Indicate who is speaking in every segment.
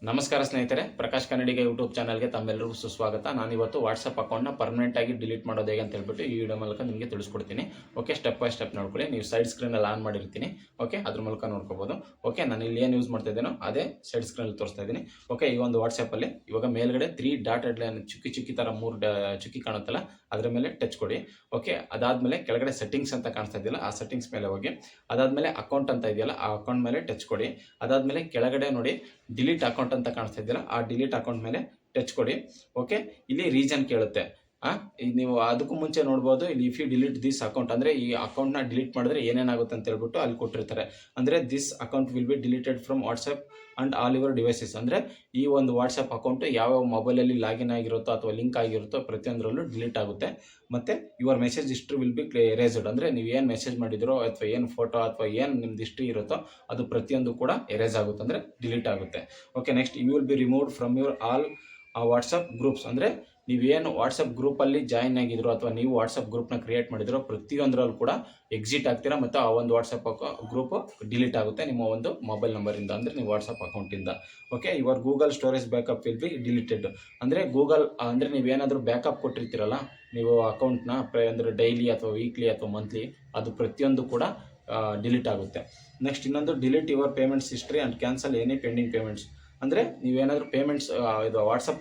Speaker 1: ನಮಸ್ಕಾರ ಸ್ನೇಹಿತರೆ, ಪ್ರಕಾಶ್ ಕನ್ನಡಿಗ ಯೂಟ್ಯೂಬ್ ಚಾನಲ್ಗೆ ತಮ್ಮೆಲ್ಲರಿಗೂ ಸುಸ್ವಾಗತ. ನಾನಿವತ್ತು ವಾಟ್ಸಪ್ ಅಕೌಂಟ್ನ ಪರ್ಮನೆಂಟ್ ಆಗಿ ಡಿಲೀಟ್ ಮಾಡೋದು ಹೇಗೆ ಅಂತ ಹೇಳ್ಬಿಟ್ಟು ಈ ವಿಡಿಯೋ ಮೂಲಕ ನಿಮಗೆ ತಿಳಿಸ್ಕೊಡ್ತೀನಿ. ಓಕೆ, ಸ್ಟೆಪ್ ಬೈ ಸ್ಟೆಪ್ ನೋಡ್ಕೊಳ್ಳಿ. ನೀವು ಸೈಡ್ ಸ್ಕ್ರೀನಲ್ಲಿ ಆನ್ ಮಾಡಿರ್ತೀನಿ. ಓಕೆ, ಅದ್ರ ಮೂಲಕ ನೋಡ್ಕೋಬೋದು. ಓಕೆ, ನಾನು ಇಲ್ಲಿ ಏನು ಯೂಸ್ ಮಾಡ್ತಾ ಇದ್ದೇನೋ ಅದೇ ಸೈಡ್ ಸ್ಕ್ರೀನಲ್ಲಿ ತೋರಿಸ್ತಾ ಇದ್ದೀನಿ. ಓಕೆ, ಈ ಒಂದು ವಾಟ್ಸಪ್ಪಲ್ಲಿ ಇವಾಗ ಮೇಲ್ಗಡೆ 3 ಡಾಟೆಡ್ ಲೈನ್ ಚುಕ್ಕಿ ಥರ 3 ಚುಕ್ಕಿ ಕಾಣುತ್ತಲ್ಲ, ಅದರ ಮೇಲೆ ಟಚ್ ಕೊಡಿ. ಓಕೆ, ಅದಾದಮೇಲೆ ಕೆಳಗಡೆ ಸೆಟ್ಟಿಂಗ್ಸ್ ಅಂತ ಕಾಣಿಸ್ತಾ ಇದೆಯಲ್ಲ, ಆ ಸೆಟ್ಟಿಂಗ್ಸ್ ಮೇಲೆ ಹೋಗಿ. ಅದಾದಮೇಲೆ ಅಕೌಂಟ್ ಅಂತ ಇದೆಯಲ್ಲ, ಆ ಅಕೌಂಟ್ ಮೇಲೆ ಟಚ್ ಕೊಡಿ. ಅದಾದಮೇಲೆ ಕೆಳಗಡೆ ನೋಡಿ ಡಿಲೀಟ್ ಅಕೌಂಟ್ ಅಂತ ಕಾಣಿಸ್ತಾ ಇದೆಯಲ್ಲ, ಆ ಡಿಲೀಟ್ ಅಕೌಂಟ್ ಮೇಲೆ ಟಚ್ ಕೊಡಿ. ಓಕೆ, ಇಲ್ಲಿ ರೀಸನ್ ಕೇಳುತ್ತೆ. ನೀವು ಅದಕ್ಕೂ ಮುಂಚೆ ನೋಡ್ಬೋದು, ಇಲ್ಲಿ if you delete this account ಅಂದರೆ ಈ ಅಕೌಂಟ್ನ ಡಿಲೀಟ್ ಮಾಡಿದ್ರೆ ಏನೇನಾಗುತ್ತೆ ಅಂತ ಹೇಳ್ಬಿಟ್ಟು ಅಲ್ಲಿ ಕೊಟ್ಟಿರ್ತಾರೆ. ಅಂದರೆ this account will be deleted from WhatsApp and all your devices. ಅಂದರೆ ಈ ಒಂದು ವಾಟ್ಸಪ್ ಅಕೌಂಟು ಯಾವ್ಯಾವ ಮೊಬೈಲಲ್ಲಿ ಲಾಗಿನ್ ಆಗಿರುತ್ತೋ ಅಥವಾ ಲಿಂಕ್ ಆಗಿರುತ್ತೋ ಪ್ರತಿಯೊಂದರಲ್ಲೂ ಡಿಲೀಟ್ ಆಗುತ್ತೆ. ಮತ್ತು your message history will be erased. ಅಂದರೆ ನೀವು ಏನು ಮೆಸೇಜ್ ಮಾಡಿದಿರೋ ಅಥವಾ ಏನು ಫೋಟೋ ಅಥವಾ ಏನು ನಿಮ್ದು ಹಿಸ್ಟ್ರಿ ಇರುತ್ತೋ ಅದು ಪ್ರತಿಯೊಂದು ಕೂಡ ಎರೇಸ್ ಆಗುತ್ತೆ, ಅಂದರೆ ಡಿಲೀಟ್ ಆಗುತ್ತೆ. Okay, next you will be removed from your all WhatsApp groups. ಅಂದರೆ ನೀವೇನು ವಾಟ್ಸಪ್ ಗ್ರೂಪಲ್ಲಿ ಜಾಯಿನ್ ಆಗಿದ್ರು ಅಥವಾ ನೀವು ವಾಟ್ಸಪ್ ಗ್ರೂಪ್ನ ಕ್ರಿಯೇಟ್ ಮಾಡಿದಿರೋ ಪ್ರತಿಯೊಂದರಲ್ಲೂ ಕೂಡ ಎಕ್ಸಿಟ್ ಆಗ್ತೀರಾ ಮತ್ತು ಆ ಒಂದು ವಾಟ್ಸಪ್ ಗ್ರೂಪು ಡಿಲೀಟ್ ಆಗುತ್ತೆ ನಿಮ್ಮ ಒಂದು ಮೊಬೈಲ್ ನಂಬರಿಂದ, ಅಂದರೆ ನೀವು ವಾಟ್ಸಪ್ ಅಕೌಂಟಿಂದ. Okay, your Google storage backup will be deleted. ಅಂದರೆ ಗೂಗಲ್ ಅಂದರೆ ನೀವೇನಾದರೂ ಬ್ಯಾಕಪ್ ಕೊಟ್ಟಿರ್ತೀರಲ್ಲ ನೀವು ಅಕೌಂಟ್ನ, ಅಂದರೆ ಡೈಲಿ ಅಥವಾ ವೀಕ್ಲಿ ಅಥವಾ ಮಂತ್ಲಿ, ಅದು ಪ್ರತಿಯೊಂದು ಕೂಡ ಡಿಲೀಟ್ ಆಗುತ್ತೆ. ನೆಕ್ಸ್ಟ್ ಇನ್ನೊಂದು delete your payments history and cancel any pending payments. ಅಂದರೆ ನೀವೇನಾದರೂ ಪೇಮೆಂಟ್ಸ್ ಇದು ವಾಟ್ಸಪ್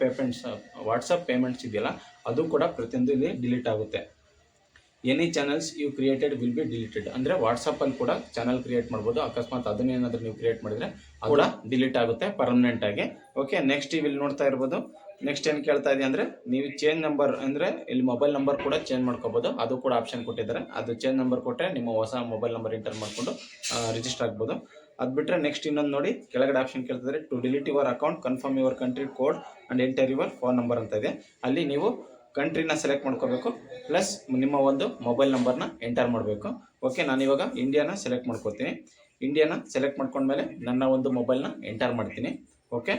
Speaker 1: ಪೇಮೆಂಟ್ಸ್ ಇದೆಯಲ್ಲ ಅದು ಕೂಡ ಪ್ರತಿಯೊಂದು ಇಲ್ಲಿ ಡಿಲೀಟ್ ಆಗುತ್ತೆ. Any channels you created will be deleted. ಅಂದರೆ ವಾಟ್ಸಪ್ಪಲ್ಲಿ ಕೂಡ ಚಾನಲ್ ಕ್ರಿಯೇಟ್ ಮಾಡ್ಬೋದು, ಅಕಸ್ಮಾತ್ ಅದನ್ನೇನಾದರೂ ನೀವು ಕ್ರಿಯೇಟ್ ಮಾಡಿದರೆ ಕೂಡ ಡಿಲೀಟ್ ಆಗುತ್ತೆ ಪರ್ಮನೆಂಟಾಗಿ. ಓಕೆ, ನೆಕ್ಸ್ಟ್ ಇಲ್ಲಿ ನೋಡ್ತಾ ಇರ್ಬೋದು. ನೆಕ್ಸ್ಟ್ ಏನು ಕೇಳ್ತಾ ಇದೆ ಅಂದರೆ ನೀವು ಚೇಂಜ್ ನಂಬರ್, ಅಂದರೆ ಇಲ್ಲಿ ಮೊಬೈಲ್ ನಂಬರ್ ಕೂಡ ಚೇಂಜ್ ಮಾಡ್ಕೋಬೋದು, ಅದು ಕೂಡ ಆಪ್ಷನ್ ಕೊಟ್ಟಿದ್ದಾರೆ. ಅದು ಚೇಂಜ್ ನಂಬರ್ ಕೊಟ್ಟರೆ ನಿಮ್ಮ ಹೊಸ ಮೊಬೈಲ್ ನಂಬರ್ ಎಂಟರ್ ಮಾಡಿಕೊಂಡು ರಿಜಿಸ್ಟರ್ ಆಗ್ಬೋದು. ಅದು ಬಿಟ್ಟರೆ ನೆಕ್ಸ್ಟ್ ಇನ್ನೊಂದು ನೋಡಿ, ಕೆಳಗಡೆ ಆಪ್ಷನ್ ಕೇಳ್ತಿದ್ದಾರೆ to delete your account confirm your country code and enter your phone number ಅಂತ ಇದೆ. ಅಲ್ಲಿ ನೀವು ಕಂಟ್ರಿನ ಸೆಲೆಕ್ಟ್ ಮಾಡ್ಕೋಬೇಕು, ಪ್ಲಸ್ ನಿಮ್ಮ ಒಂದು ಮೊಬೈಲ್ ನಂಬರ್ನ ಎಂಟರ್ ಮಾಡಬೇಕು. ಓಕೆ, ನಾನಿವಾಗ ಇಂಡಿಯಾನ ಸೆಲೆಕ್ಟ್ ಮಾಡ್ಕೋತೀನಿ. ಇಂಡಿಯಾನ ಸೆಲೆಕ್ಟ್ ಮಾಡ್ಕೊಂಡ್ಮೇಲೆ ನನ್ನ ಒಂದು ಮೊಬೈಲ್ನ ಎಂಟರ್ ಮಾಡ್ತೀನಿ. ಓಕೆ,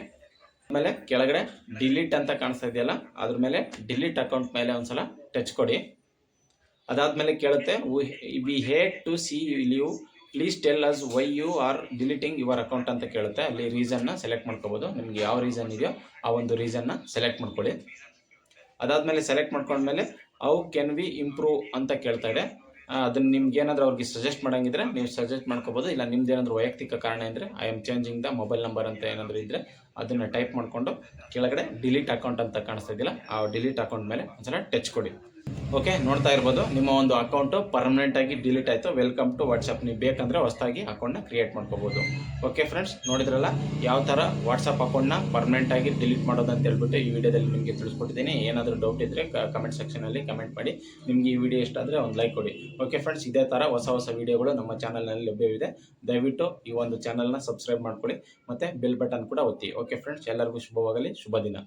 Speaker 1: ಆಮೇಲೆ ಕೆಳಗಡೆ ಡಿಲೀಟ್ ಅಂತ ಕಾಣಿಸ್ತಾ ಇದೆಯಲ್ಲ, ಅದ್ರ ಮೇಲೆ ಡಿಲೀಟ್ ಅಕೌಂಟ್ ಮೇಲೆ ಒಂದ್ಸಲ ಟಚ್ ಕೊಡಿ. ಅದಾದಮೇಲೆ ಕೇಳುತ್ತೆ we hate to see you please tell us why you are deleting your account ಅಂತ ಕೇಳುತ್ತೆ. ಅಲ್ಲಿ ರೀಸನ್ನ ಸೆಲೆಕ್ಟ್ ಮಾಡ್ಕೋಬೋದು, ನಿಮಗೆ ಯಾವ ರೀಸನ್ ಇದೆಯೋ ಆ ಒಂದು ರೀಸನ್ನ ಸೆಲೆಕ್ಟ್ ಮಾಡ್ಕೊಳ್ಳಿ. ಅದಾದಮೇಲೆ ಸೆಲೆಕ್ಟ್ ಮಾಡ್ಕೊಂಡ್ಮೇಲೆ ಹೌ ಕ್ಯಾನ್ ವಿ ಇಂಪ್ರೂವ್ ಅಂತ ಕೇಳ್ತಾ ಇದೆ. ಅದನ್ನು ನಿಮ್ಗೆ ಏನಾದರೂ ಅವ್ರಿಗೆ ಸಜೆಸ್ಟ್ ಮಾಡೋಂಗಿದ್ರೆ ನೀವು ಸಜೆಸ್ಟ್ ಮಾಡ್ಕೋಬೋದು. ಇಲ್ಲ ನಿಮ್ದು ಏನಾದರೂ ವೈಯಕ್ತಿಕ ಕಾರಣ ಇದ್ದರೆ I am changing the mobile number ಅಂತ ಏನಾದರೂ ಇದ್ದರೆ ಅದನ್ನು ಟೈಪ್ ಮಾಡಿಕೊಂಡು ಕೆಳಗಡೆ ಡಿಲೀಟ್ ಅಕೌಂಟ್ ಅಂತ ಕಾಣಿಸ್ತಾ ಇದೆಯಲ್ಲ, ಆ ಡಿಲೀಟ್ ಅಕೌಂಟ್ ಮೇಲೆ ಒಂದ್ಸಲ ಟಚ್ ಕೊಡಿ. ಓಕೆ, ನೋಡ್ತಾ ಇರ್ಬೋದು ನಿಮ್ಮ ಒಂದು ಅಕೌಂಟು ಪರ್ಮನೆಂಟಾಗಿ ಡಿಲೀಟ್ ಆಯಿತು. Welcome to WhatsApp. ನೀವು ಬೇಕಂದರೆ ಹೊಸದಾಗಿ ಅಕೌಂಟ್ನ ಕ್ರಿಯೇಟ್ ಮಾಡ್ಕೋಬೋದು. ಓಕೆ ಫ್ರೆಂಡ್ಸ್, ನೋಡಿದ್ರಲ್ಲ ಯಾವ ಥರ ವಾಟ್ಸಪ್ ಅಕೌಂಟ್ನ ಪರ್ಮನೆಂಟಾಗಿ ಡಿಲೀಟ್ ಮಾಡೋದು ಅಂತ ಹೇಳ್ಬಿಟ್ಟು ಈ ವಿಡಿಯೋದಲ್ಲಿ ನಿಮಗೆ ತಿಳಿಸ್ಕೊಟ್ಟಿದ್ದೀನಿ. ಏನಾದರೂ ಡೌಟ್ ಇದ್ದರೆ ಕಮೆಂಟ್ ಸೆಕ್ಷನಲ್ಲಿ ಕಮೆಂಟ್ ಮಾಡಿ. ನಿಮಗೆ ಈ ವಿಡಿಯೋ ಇಷ್ಟ ಆದರೆ ಒಂದು ಲೈಕ್ ಕೊಡಿ. ಓಕೆ ಫ್ರೆಂಡ್ಸ್, ಇದೇ ಥರ ಹೊಸ ವಿಡಿಯೋಗಳು ನಮ್ಮ ಚಾನಲ್ನಲ್ಲಿ ಲಭ್ಯವಿದೆ. ದಯವಿಟ್ಟು ಈ ಒಂದು ಚಾನಲ್ನ ಸಬ್ಸ್ಕ್ರೈಬ್ ಮಾಡ್ಕೊಳ್ಳಿ ಮತ್ತು ಬೆಲ್ ಬಟನ್ ಕೂಡ ಒತ್ತಿ. ಓಕೆ ಫ್ರೆಂಡ್ಸ್, ಎಲ್ಲರಿಗೂ ಶುಭವಾಗಲಿ. ಶುಭ ದಿನ.